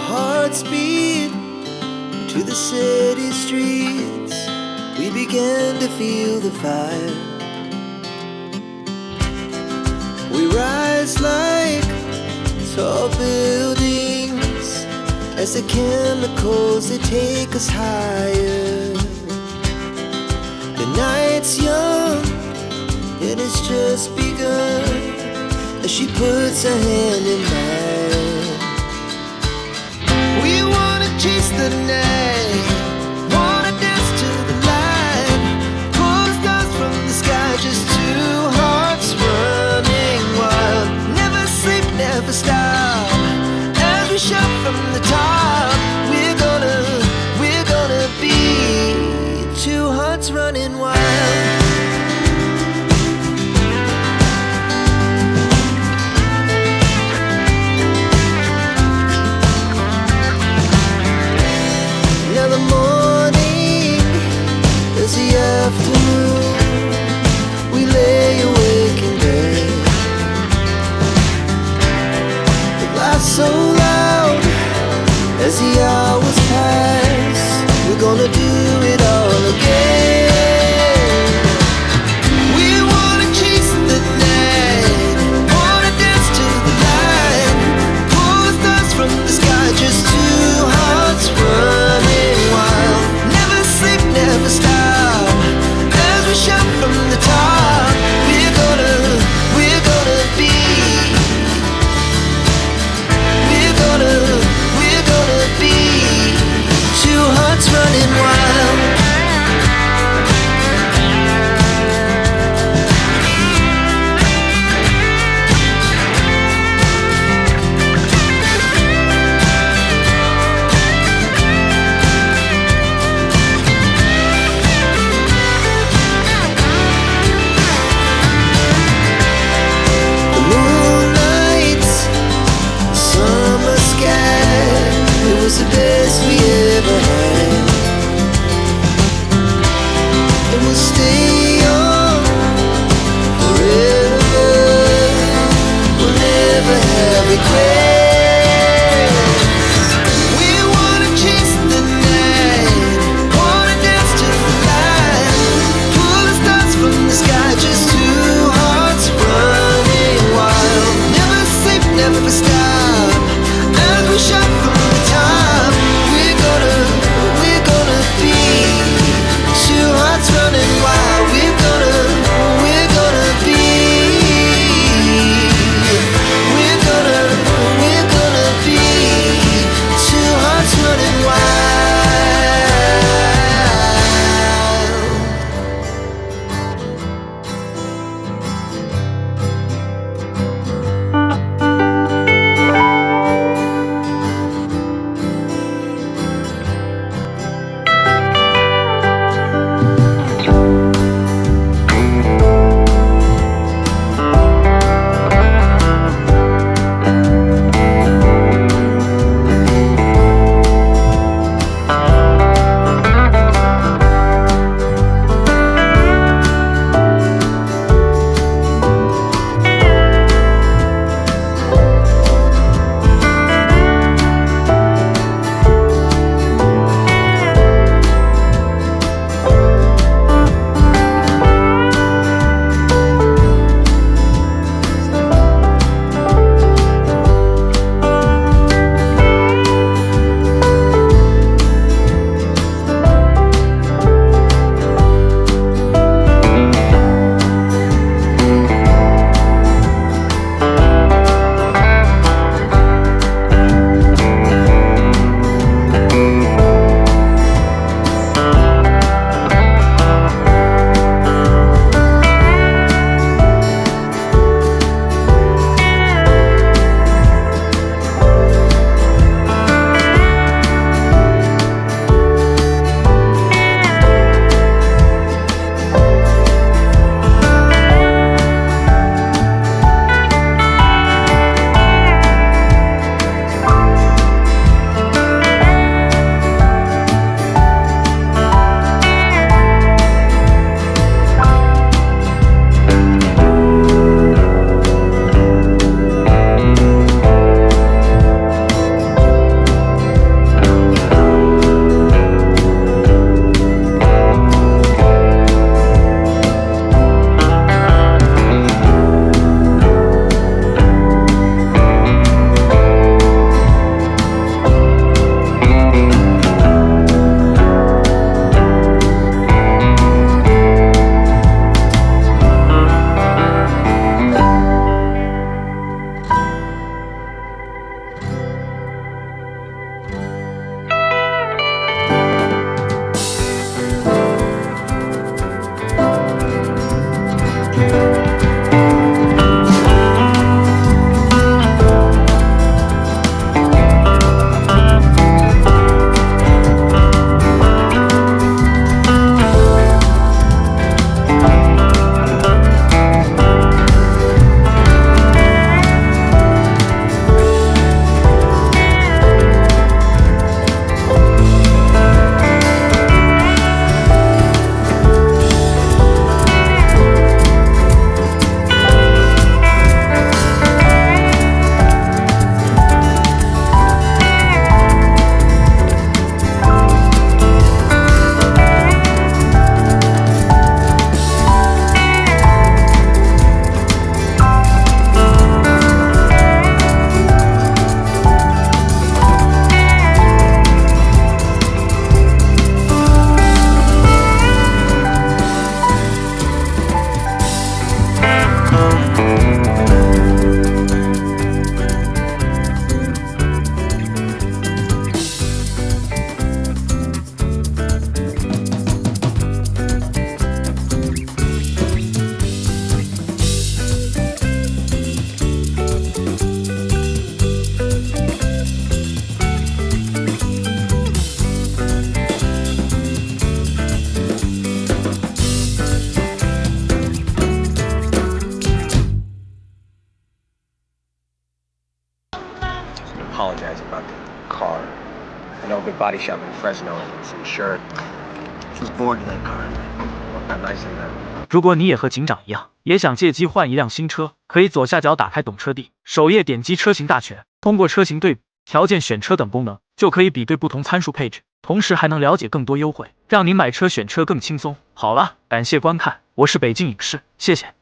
hearts beat to the city streets. We began to feel the fire. We rise like tall buildings as the chemicals, they take us higher. The night's young and it's just begun as she puts her hand in mine. We wanna chase the night, wanna dance to the light, pull the stars from the sky, just two hearts running wild. Never sleep, never stop, as we shout from the top. We're gonna be two hearts running wild. car. I know a good body shop in Fresno and it's insured. I was born to that car. Look how nice in that. 如果你也和警长一样，也想借机换一辆新车，可以左下角打开懂车帝，首页点击车型大全，通过车型对比、条件选车等功能，就可以比对不同参数配置，同时还能了解更多优惠，让您买车选车更轻松。好了，感谢观看，我是北京影视，谢谢。